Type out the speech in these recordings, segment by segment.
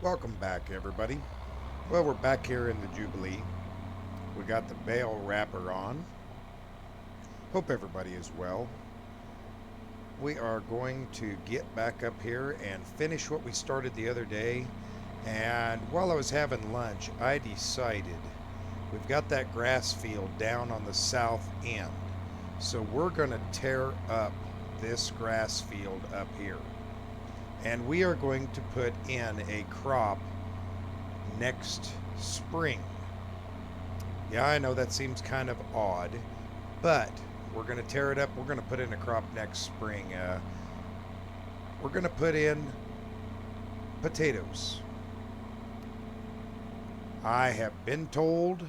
Welcome back, everybody. Well, we're back here in the Jubilee. We got the Bale wrapper on. Hope everybody is well. We are going to get back up here and finish what we started the other day. And while I was having lunch, I decided we've got that grass field down on the south end. So we're going to tear up this grass field up here. And we are going to put in a crop next spring. Yeah, I know that seems kind of odd, but we're going to tear it up. We're going to put in a crop next spring. We're going to put in potatoes. I have been told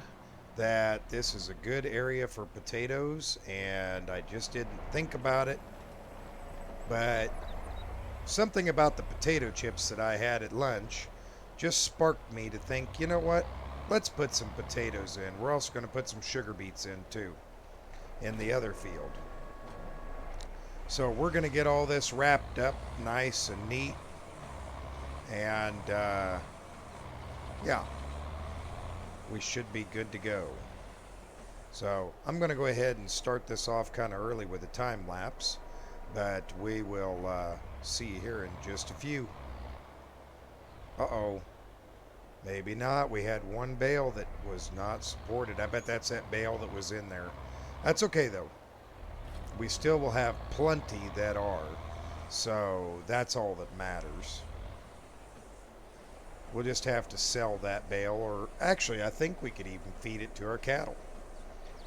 that this is a good area for potatoes, and I just didn't think about it. But something about the potato chips that I had at lunch just sparked me to think, you know what? Let's put some potatoes in. We're also going to put some sugar beets in too, in the other field. So we're going to get all this wrapped up nice and neat. And yeah, we should be good to go. So I'm going to go ahead and start this off kind of early with a time lapse, but we will see you here in just a few. Uh-oh. Maybe not. We had one bale that was not supported. I bet that's that bale that was in there. That's okay, though. We still will have plenty that are. So that's all that matters. We'll just have to sell that bale. Or actually, I think we could even feed it to our cattle.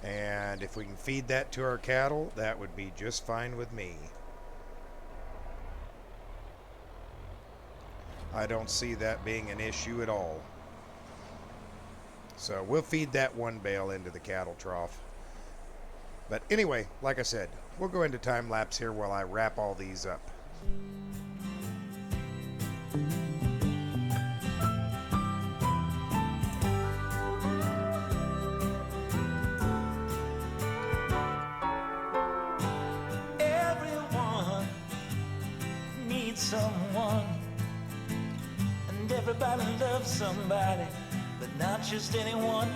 And if we can feed that to our cattle, that would be just fine with me. I don't see that being an issue at all. So we'll feed that one bale into the cattle trough. But anyway, like I said, we'll go into time lapse here while I wrap all these up. Everyone needs someone, and everybody loves somebody, but not just anyone.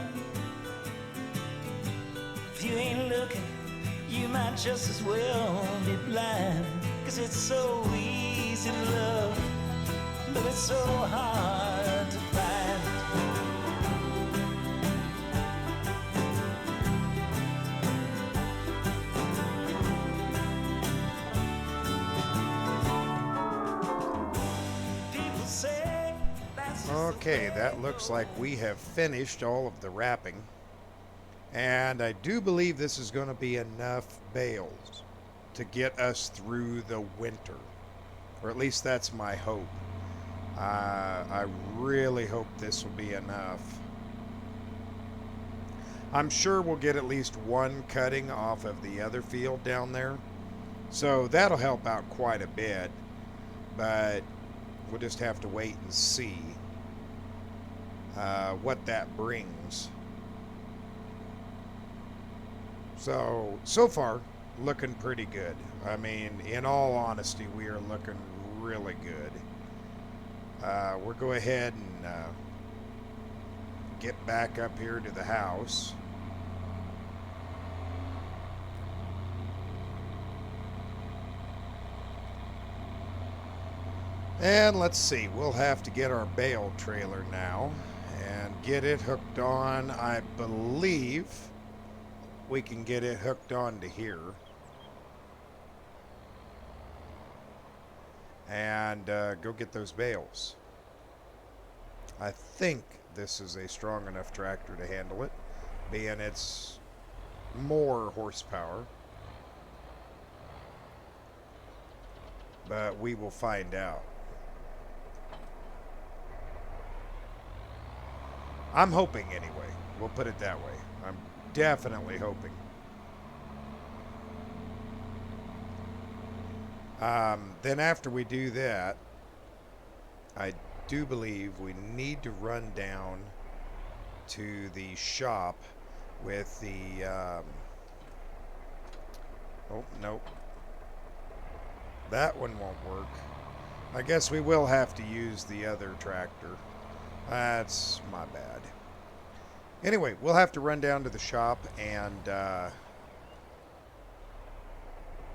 If you ain't looking, you might just as well be blind, 'cause it's so easy to love, but it's so hard to find. People say that's just Okay, that looks like we have finished all of the wrapping. And I do believe this is going to be enough bales to get us through the winter. Or at least that's my hope. I really hope this will be enough. I'm sure we'll get at least one cutting off of the other field down there. So that'll help out quite a bit. But we'll just have to wait and see what that brings. So far, looking pretty good. I mean, in all honesty, we are looking really good. We'll go ahead and get back up here to the house. And let's see, we'll have to get our bale trailer now and get it hooked on. I believe we can get it hooked on to here. And go get those bales. I think this is a strong enough tractor to handle it, being it's more horsepower. But we will find out. I'm hoping anyway. We'll put it that way. I'm definitely hoping. Then after we do that, I do believe we need to run down to the shop with the oh, nope, that one won't work. I guess we will have to use the other tractor. That's my bad. Anyway, we'll have to run down to the shop and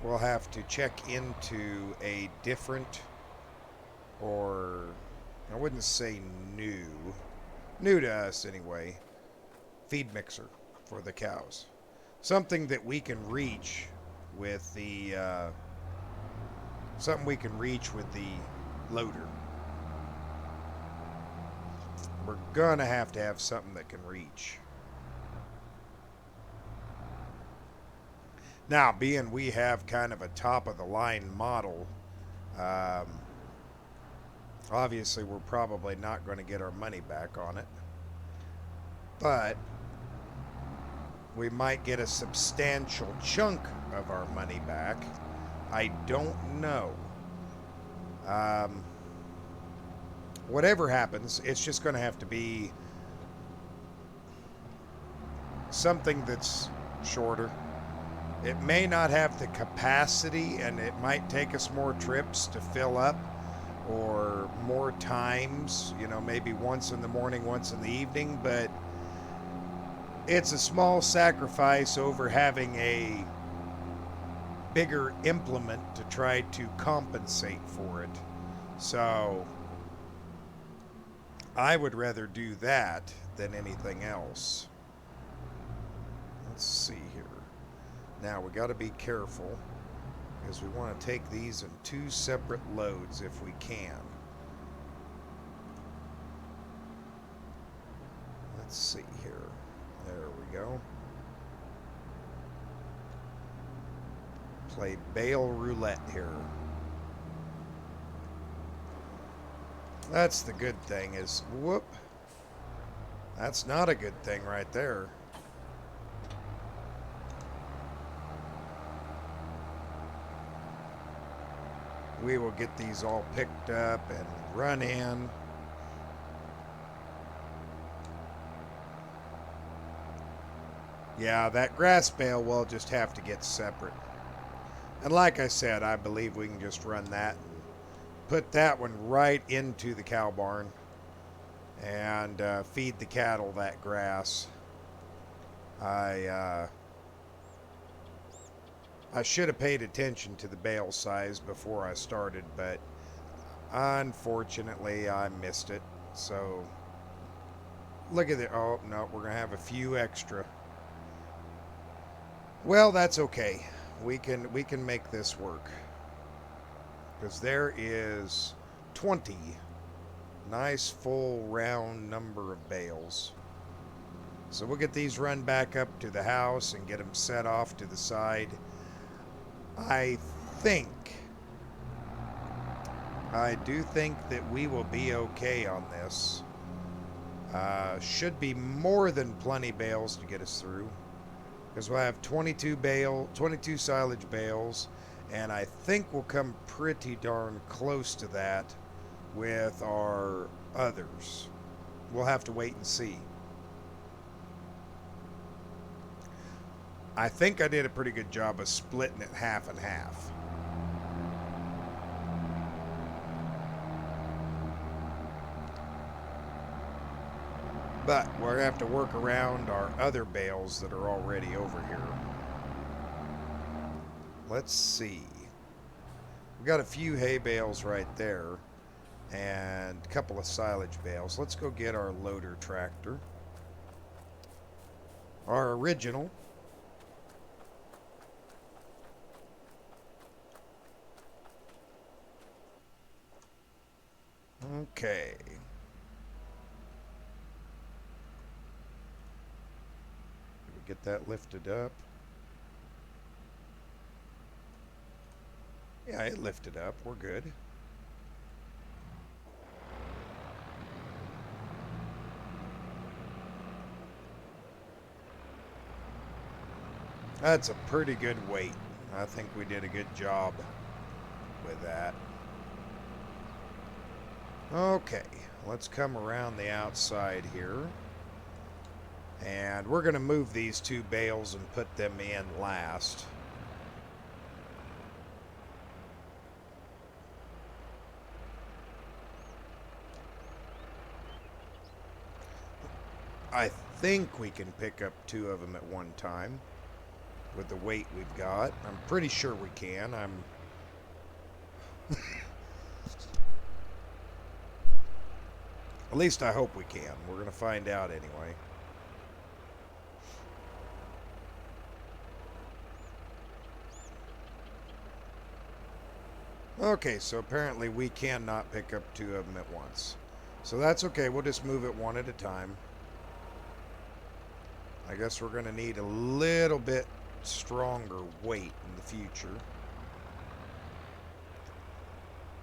we'll have to check into a different, or I wouldn't say new to us anyway, feed mixer for the cows. Something that we can reach with the loader. We're gonna have to have something that can reach. Now, being we have kind of a top of the line model, obviously we're probably not going to get our money back on it, but we might get a substantial chunk of our money back. I don't know. Whatever happens, it's just going to have to be something that's shorter. It may not have the capacity, and it might take us more trips to fill up, or more times, maybe once in the morning, once in the evening, but it's a small sacrifice over having a bigger implement to try to compensate for it. So I would rather do that than anything else. Let's see here. Now we got to be careful because we want to take these in 2 separate loads if we can. Let's see here. There we go. Play Bale roulette here. That's the good thing is, whoop. That's not a good thing right there. We will get these all picked up and run in. Yeah, that grass bale will just have to get separate. And like I said, I believe we can just run that and put that one right into the cow barn and feed the cattle that grass. I should have paid attention to the bale size before I started, but unfortunately I missed it. So look at it. Oh no, we're gonna have a few extra. Well, that's okay. We can make this work. Because there is 20 nice full round number of bales. So we'll get these run back up to the house and get them set off to the side. I do think that we will be okay on this. Should be more than plenty bales to get us through. Because we'll have 22 silage bales, and I think we'll come pretty darn close to that with our others. We'll have to wait and see. I think I did a pretty good job of splitting it half and half. But we're going to have to work around our other bales that are already over here. Let's see. We got a few hay bales right there and a couple of silage bales. Let's go get our loader tractor. Our original. Okay. Get that lifted up. Yeah, it lifted up. We're good. That's a pretty good weight. I think we did a good job with that. Okay, let's come around the outside here. And we're going to move these 2 bales and put them in last. I think we can pick up 2 of them at one time with the weight we've got. I'm pretty sure we can. At least I hope we can. We're going to find out anyway. Okay, so apparently we cannot pick up 2 of them at once. So that's okay. We'll just move it one at a time. I guess we're going to need a little bit stronger weight in the future.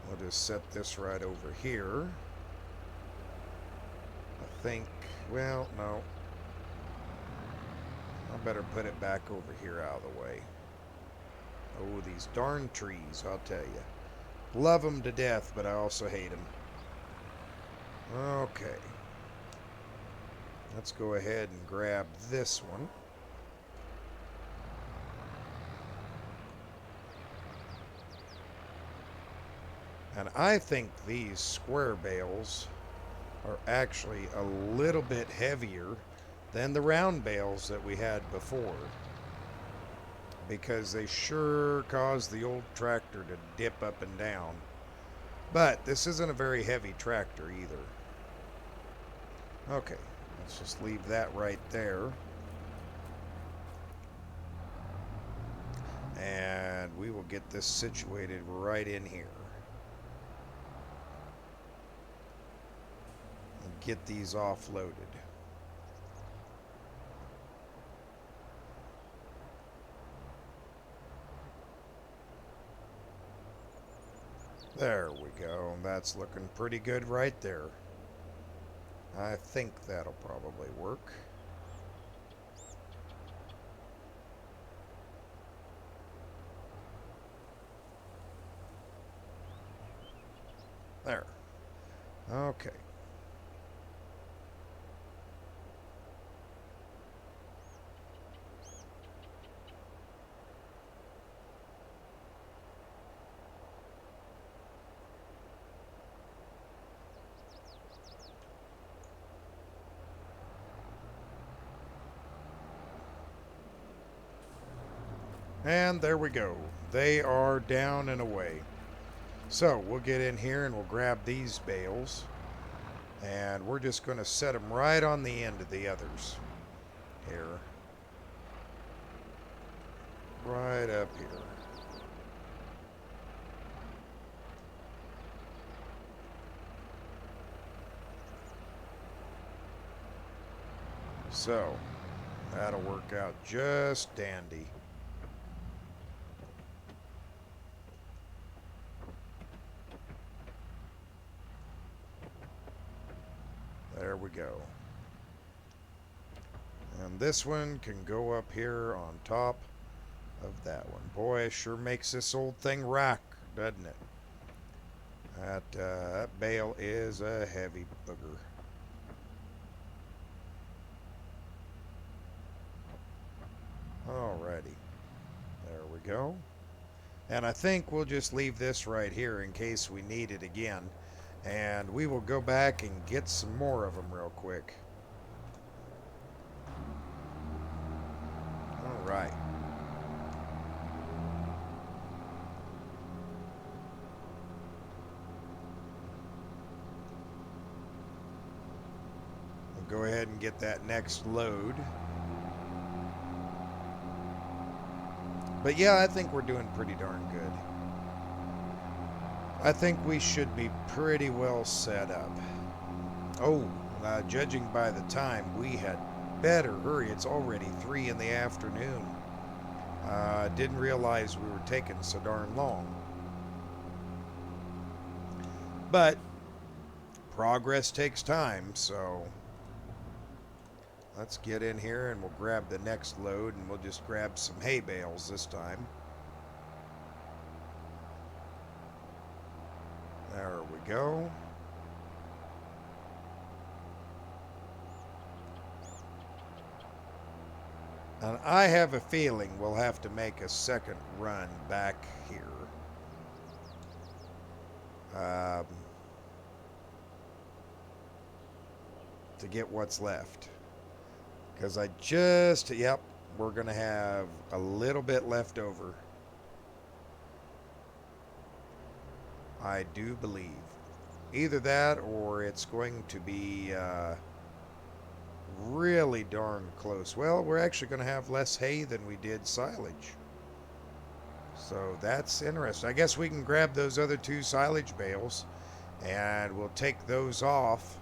We'll just set this right over here. I think, well, no. I better put it back over here out of the way. Oh, these darn trees, I'll tell you. Love them to death, but I also hate them. Okay. Let's go ahead and grab this one. And I think these square bales are actually a little bit heavier than the round bales that we had before, because they sure cause the old tractor to dip up and down. But this isn't a very heavy tractor either. Okay, let's just leave that right there. And we will get this situated right in here. And get these offloaded. There we go. That's looking pretty good right there. I think that'll probably work. There. Okay. And there we go. They are down and away. So we'll get in here and we'll grab these bales. And we're just going to set them right on the end of the others. Here. Right up here. So, that'll work out just dandy. There we go. And this one can go up here on top of that one. Boy, it sure makes this old thing rock, doesn't it? That bale is a heavy booger. Alrighty. There we go. And I think we'll just leave this right here in case we need it again. And we will go back and get some more of them real quick. Alright. We'll go ahead and get that next load. But yeah, I think we're doing pretty darn good. I think we should be pretty well set up. Oh, judging by the time, we had better hurry. It's already 3 in the afternoon. Didn't realize we were taking so darn long. But progress takes time, so let's get in here and we'll grab the next load, and we'll just grab some hay bales this time. There we go. And I have a feeling we'll have to make a second run back here. To get what's left. Because I just, yep, we're going to have a little bit left over. I do believe. Either that or it's going to be really darn close. Well, we're actually going to have less hay than we did silage. So that's interesting. I guess we can grab those other 2 silage bales and we'll take those off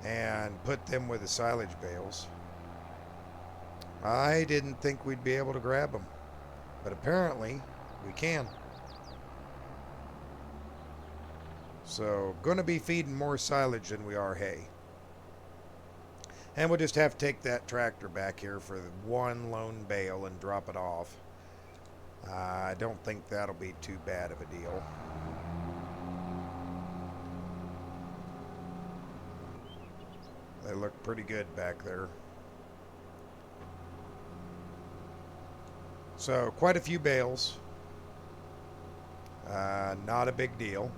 and put them with the silage bales. I didn't think we'd be able to grab them, but apparently we can. So, going to be feeding more silage than we are hay. And we'll just have to take that tractor back here for the 1 lone bale and drop it off. I don't think that'll be too bad of a deal. They look pretty good back there. So, quite a few bales. Not a big deal.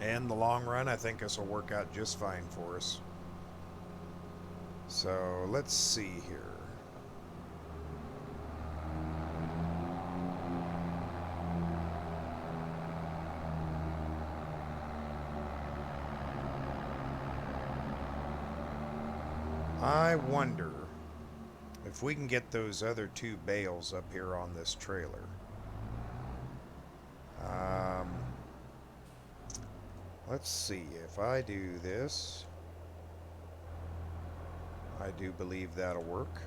In the long run, I think this will work out just fine for us. So, let's see here. I wonder if we can get those other 2 bales up here on this trailer. Let's see, if I do this, I do believe that'll work.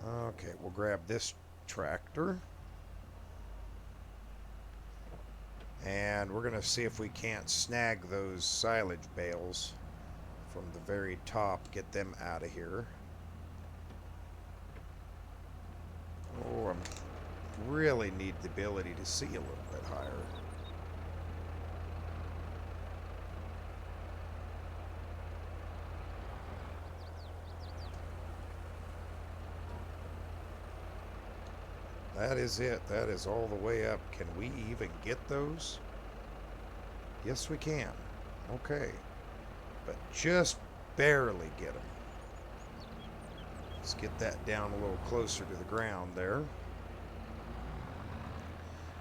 Okay, we'll grab this tractor. And we're going to see if we can't snag those silage bales from the very top, get them out of here. Oh, I really need the ability to see a little bit higher. That is it. That is all the way up. Can we even get those? Yes, we can. Okay. But just barely get them. Let's get that down a little closer to the ground there. Of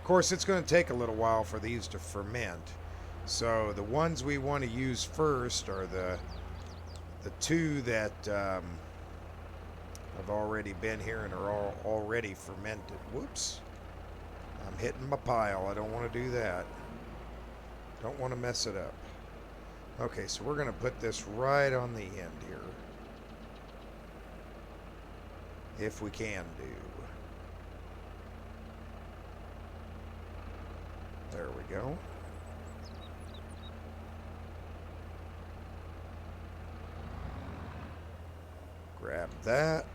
course, it's going to take a little while for these to ferment. So the ones we want to use first are the 2 that have already been here and are all already fermented. Whoops. I'm hitting my pile. I don't want to do that. Don't want to mess it up. Okay, so we're going to put this right on the end here. If we can do. There we go. Grab that.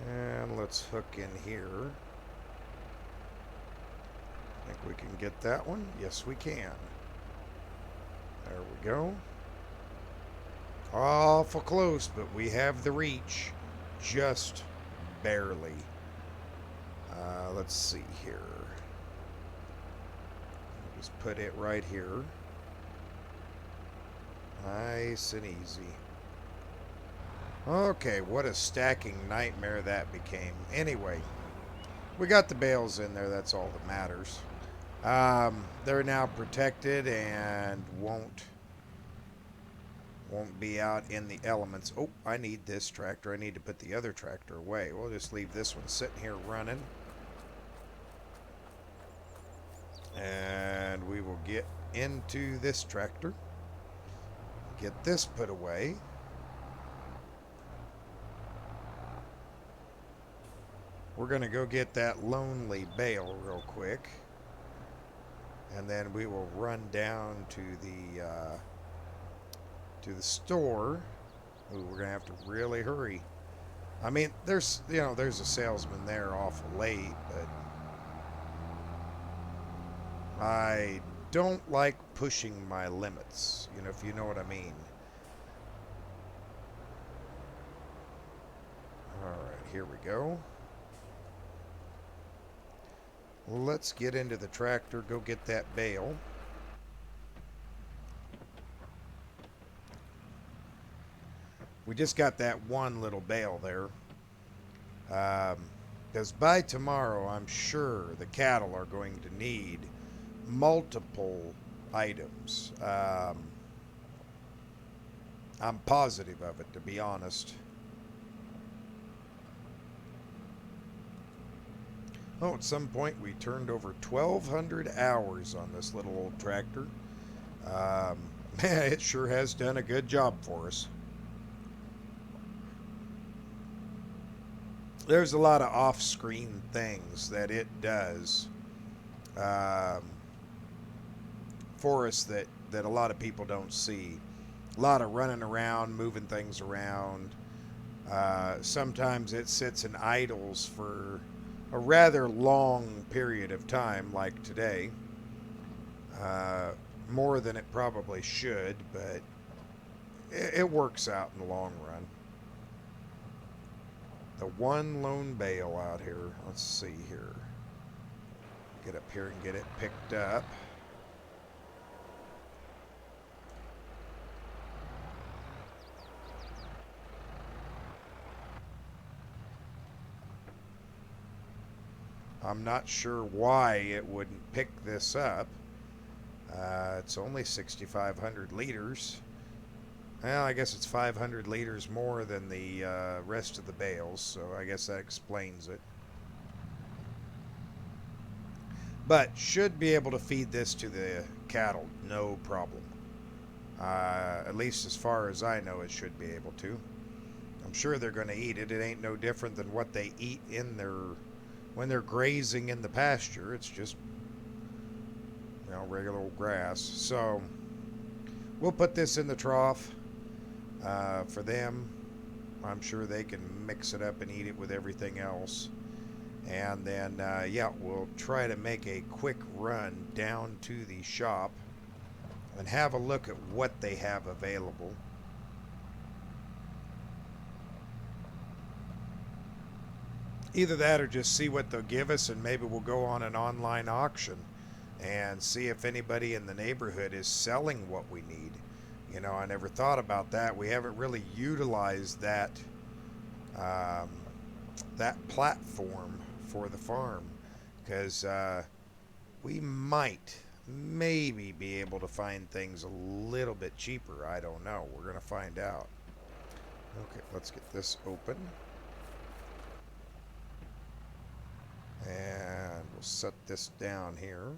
And let's hook in here. Think we can get that one? Yes, we can. There we go. Awful close, but we have the reach. Just barely. Let's see here. Just put it right here. Nice and easy. Okay, what a stacking nightmare that became. Anyway, we got the bales in there. That's all that matters. They're now protected and won't be out in the elements. Oh, I need this tractor. I need to put the other tractor away. We'll just leave this one sitting here running. And we will get into this tractor. Get this put away. We're going to go get that lonely bale real quick. And then we will run down to the store. Ooh, we're going to have to really hurry. I mean, there's a salesman there awful late, but I don't like pushing my limits, if you know what I mean. All right, here we go. Let's get into the tractor, go get that bale. We just got that one little bale there. Because by tomorrow, I'm sure the cattle are going to need multiple items. I'm positive of it, to be honest. Oh, at some point we turned over 1,200 hours on this little old tractor. Man, it sure has done a good job for us. There's a lot of off-screen things that it does for us that a lot of people don't see. A lot of running around, moving things around. Sometimes it sits in idles for a rather long period of time, like today. More than it probably should, but it works out in the long run. The one lone bale out here. Let's see here. Get up here and get it picked up. I'm not sure why it wouldn't pick this up. It's only 6,500 liters. Well, I guess it's 500 liters more than the rest of the bales, so I guess that explains it. But should be able to feed this to the cattle, no problem. At least as far as I know, it should be able to. I'm sure they're going to eat it. It ain't no different than what they eat in their when they're grazing in the pasture. It's just, you know, regular old grass. So we'll put this in the trough for them. I'm sure they can mix it up and eat it with everything else. And then, yeah, we'll try to make a quick run down to the shop and have a look at what they have available. Either that or just see what they'll give us, and maybe we'll go on an online auction and see if anybody in the neighborhood is selling what we need. You know, I never thought about that. We haven't really utilized that that platform for the farm, because we might maybe be able to find things a little bit cheaper. I don't know. We're going to find out. Okay, let's get this open. And we'll set this down here.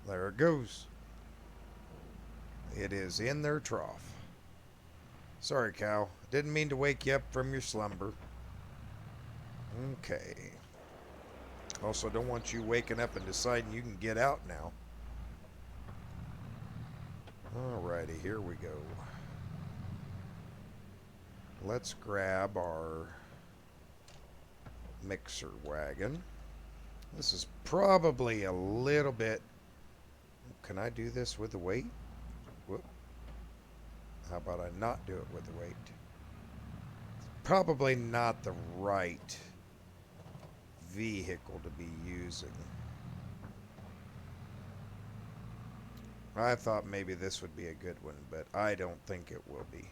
There it goes. It is in their trough. Sorry, cow. Didn't mean to wake you up from your slumber. Okay. Also, don't want you waking up and deciding you can get out now. Alrighty, here we go. Let's grab our mixer wagon. This is probably a little bit... Can I do this with the weight? Whoop. How about I not do it with the weight? Probably not the right vehicle to be using. I thought maybe this would be a good one, but I don't think it will be.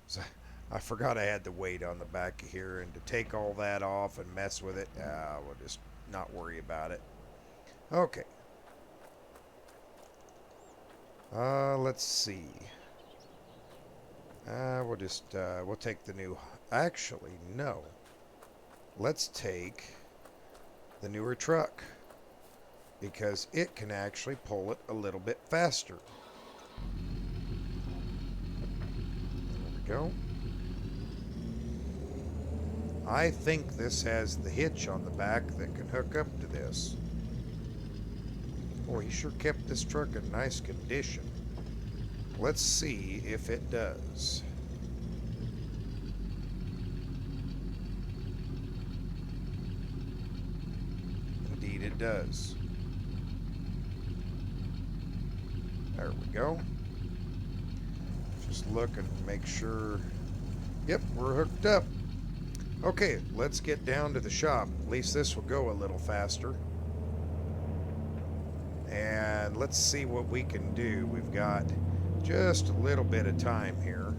So I forgot I had the weight on the back of here, and to take all that off and mess with it, we'll just not worry about it. Okay. Let's see. We'll take the new... Actually, no. Let's take the newer truck, because it can actually pull it a little bit faster. There we go. I think this has the hitch on the back that can hook up to this. Boy, he sure kept this truck in nice condition. Let's see if it does. Indeed it does. There we go. Just look and make sure Yep, we're hooked up. Okay, let's get down to the shop. At least this will go a little faster. And let's see what we can do. We've got just a little bit of time here.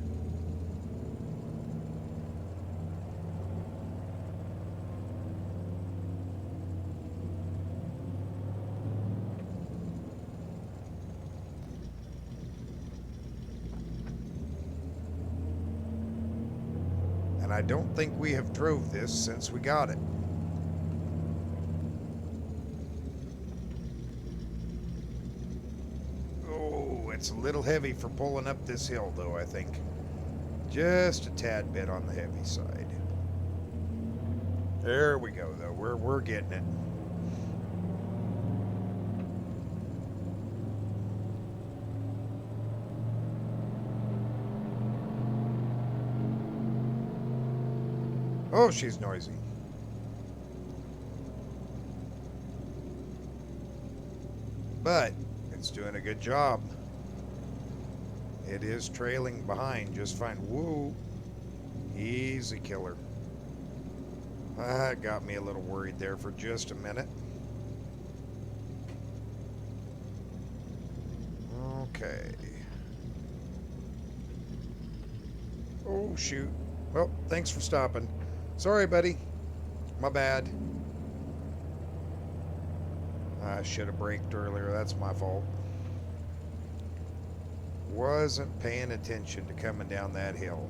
And I don't think we have drove this since we got it. Oh, it's a little heavy for pulling up this hill, though, I think. Just a tad bit on the heavy side. There we go, though. We're getting it. Oh, she's noisy. But it's doing a good job. It is trailing behind just fine. Whoa. Easy killer. That got me a little worried there for just a minute. Okay. Oh, shoot. Well, thanks for stopping. Sorry, buddy. My bad. I should have braked earlier. That's my fault. Wasn't paying attention to coming down that hill.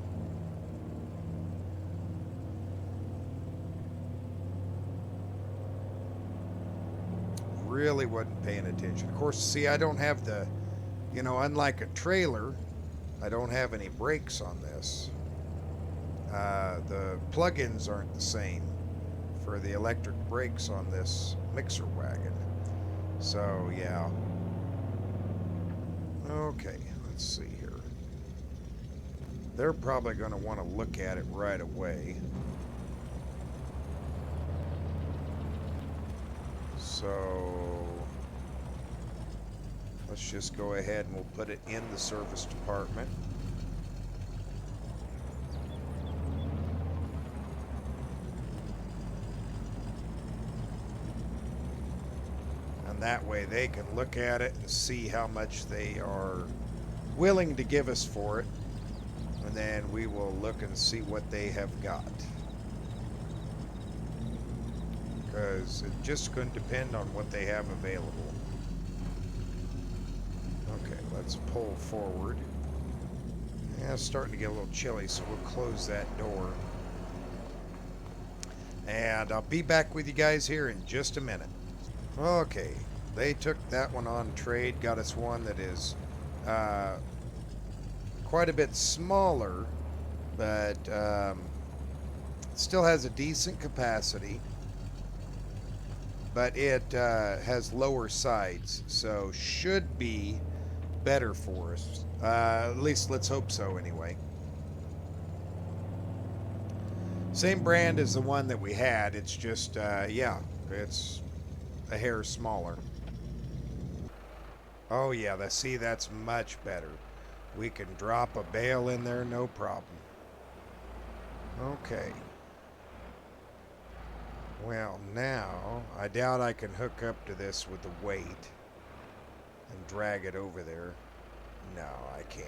Really wasn't paying attention. Of course, see, I don't have the, unlike a trailer, I don't have any brakes on this. The plug-ins aren't the same for the electric brakes on this mixer wagon. So, yeah. Okay, let's see here. They're probably going to want to look at it right away. So, let's just go ahead and we'll put it in the service department. That way they can look at it and see how much they are willing to give us for it. And then we will look and see what they have got. Because it's just going to depend on what they have available. Okay, let's pull forward. Yeah, it's starting to get a little chilly, so we'll close that door. And I'll be back with you guys here in just a minute. Okay, they took that one on trade, got us one that is quite a bit smaller, but still has a decent capacity, but it has lower sides, so should be better for us. At least let's hope so anyway. Same brand as the one that we had, it's just, yeah, it's a hair smaller. Oh yeah, that's much better. We can drop a bale in there, no problem. Okay. Well, now, I doubt I can hook up to this with the weight and drag it over there. No, I can't.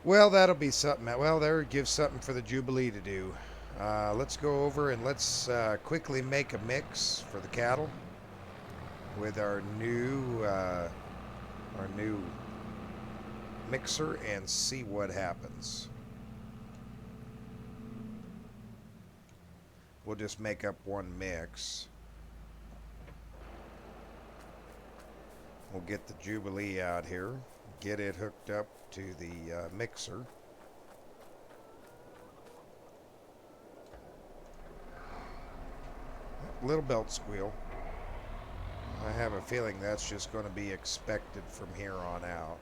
Well, that'll be something. Well, there, gives something for the Jubilee to do. Let's go over and let's quickly make a mix for the cattle with our new mixer and see what happens. We'll just make up one mix. We'll get the Jubilee out here, get it hooked up to the mixer. Little belt squeal. I have a feeling that's just going to be expected from here on out.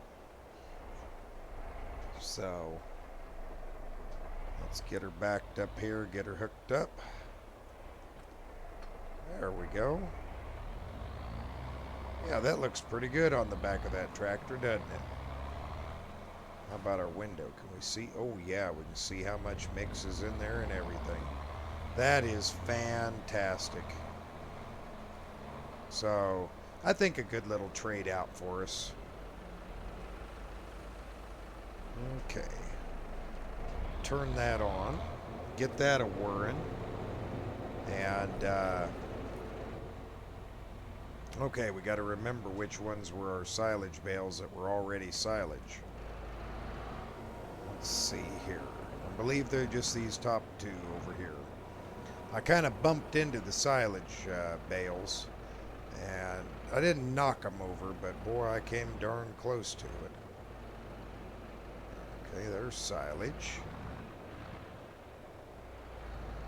So, let's get her backed up here, get her hooked up. There we go. Yeah, that looks pretty good on the back of that tractor, doesn't it? How about our window? Can we see? Oh, yeah, we can see how much mix is in there and everything. That is fantastic. So, I think a good little trade out for us. Okay. Turn that on. Get that a whirring. And, okay, we got to remember which ones were our silage bales that were already silage. Let's see here. I believe they're just these top two over here. I kind of bumped into the silage bales, and I didn't knock them over, but boy, I came darn close to it. Okay, there's silage.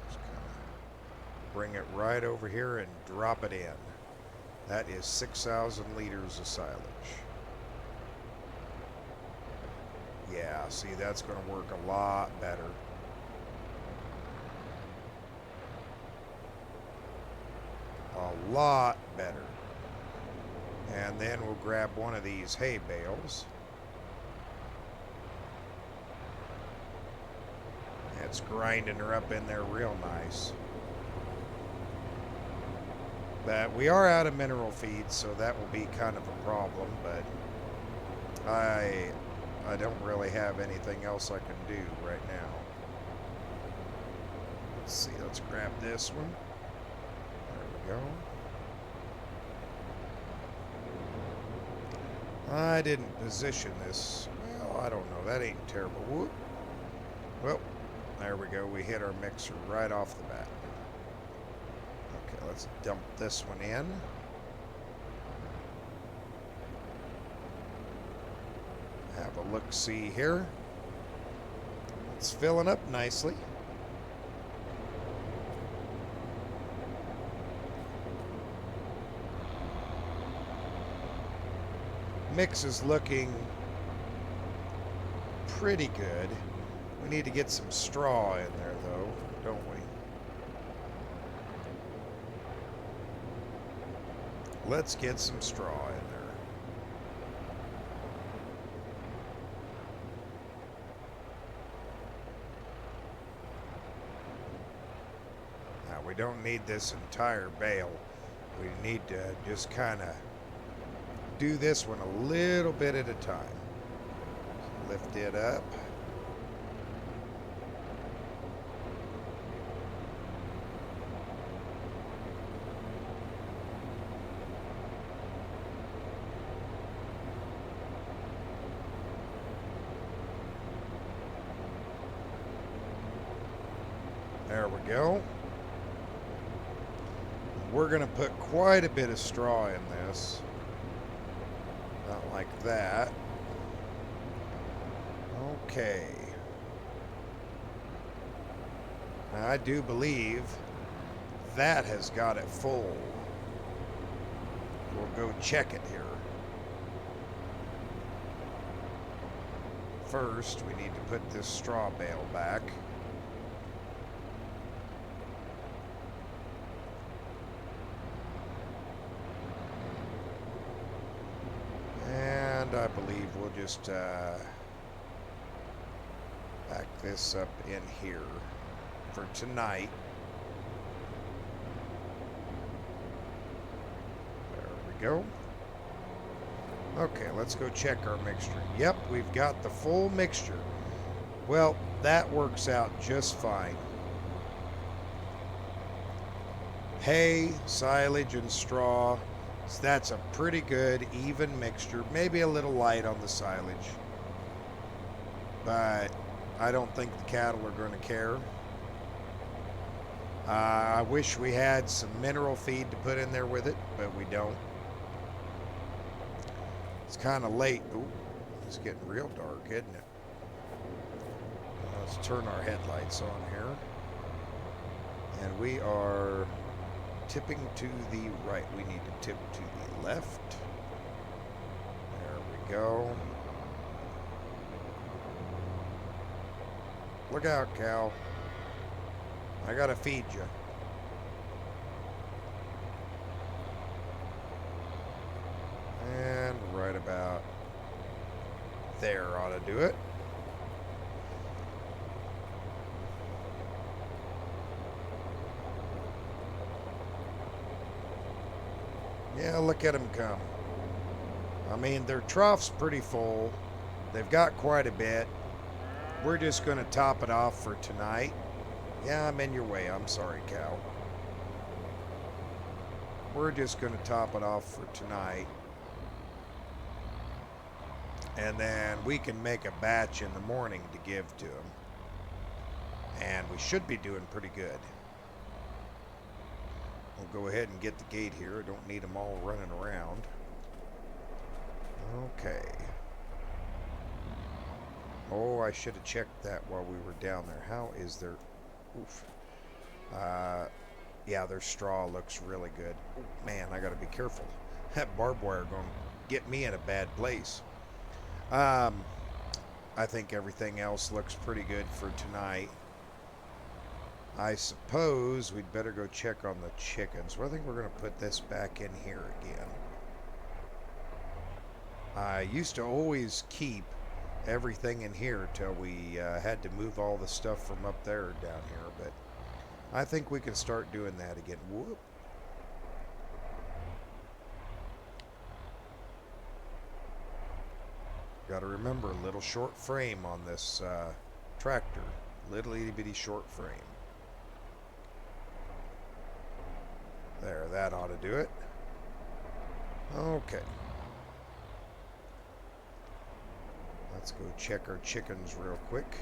Just kind of bring it right over here and drop it in. That is 6,000 liters of silage. Yeah, see, that's going to work a lot better. A lot better. And then we'll grab one of these hay bales. It's grinding her up in there real nice. But we are out of mineral feed, so that will be kind of a problem, but I don't really have anything else I can do right now. Let's see, let's grab this one. There we go. I didn't position this. Well, I don't know. That ain't terrible. Whoop. Well, there we go. We hit our mixer right off the bat. Okay, let's dump this one in. Have a look-see here. It's filling up nicely. Mix is looking pretty good. We need to get some straw in there, though, don't we? Let's get some straw in there. Now, we don't need this entire bale. We need to just kind of do this one a little bit at a time. Lift it up. There we go. We're going to put quite a bit of straw in this. Not like that. Okay. Now, I do believe that has got it full. We'll go check it here. First, we need to put this straw bale back. And I believe we'll just back this up in here for tonight. There we go. Okay, let's go check our mixture. Yep, we've got the full mixture. Well, that works out just fine. Hay, silage, and straw. So that's a pretty good, even mixture. Maybe a little light on the silage. But I don't think the cattle are going to care. I wish we had some mineral feed to put in there with it, but we don't. It's kind of late. Ooh, it's getting real dark, isn't it? Let's turn our headlights on here. And we are tipping to the right. We need to tip to the left. There we go. Look out, cow. I gotta feed you. And right about there ought to do it. Yeah, look at them come. I mean, their trough's pretty full. They've got quite a bit. We're just going to top it off for tonight. Yeah, I'm in your way. I'm sorry, cow. We're just going to top it off for tonight. And then we can make a batch in the morning to give to them. And we should be doing pretty good. We'll go ahead and get the gate here. I don't need them all running around. Okay. Oh, I should have checked that while we were down there. How is their... Oof. Yeah, their straw looks really good. Oh, man, I got to be careful. That barbed wire going to get me in a bad place. I think everything else looks pretty good for tonight. I suppose we'd better go check on the chickens. Well, I think we're going to put this back in here again. I used to always keep everything in here till we had to move all the stuff from up there down here, but I think we can start doing that again. Whoop. Got to remember, a little short frame on this tractor. Little itty bitty short frame. There, that ought to do it. Okay. Let's go check our chickens real quick.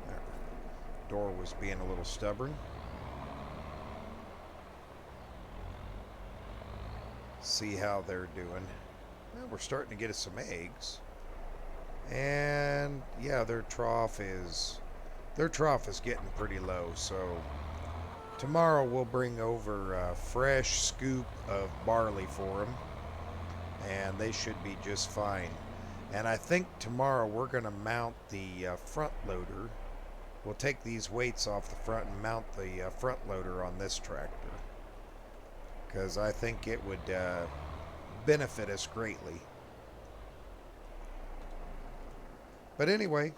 There. Door was being a little stubborn. See how they're doing. Well, we're starting to get us some eggs. And yeah, their trough is getting pretty low, so tomorrow we'll bring over a fresh scoop of barley for them, and they should be just fine. And I think tomorrow we're going to mount the front loader. We'll take these weights off the front and mount the front loader on this tractor, because I think it would benefit us greatly. But anyway,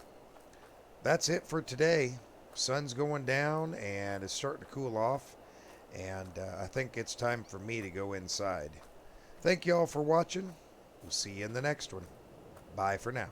that's it for today. Sun's going down and it's starting to cool off, and I think it's time for me to go inside. Thank you all for watching. We'll see you in the next one. Bye for now.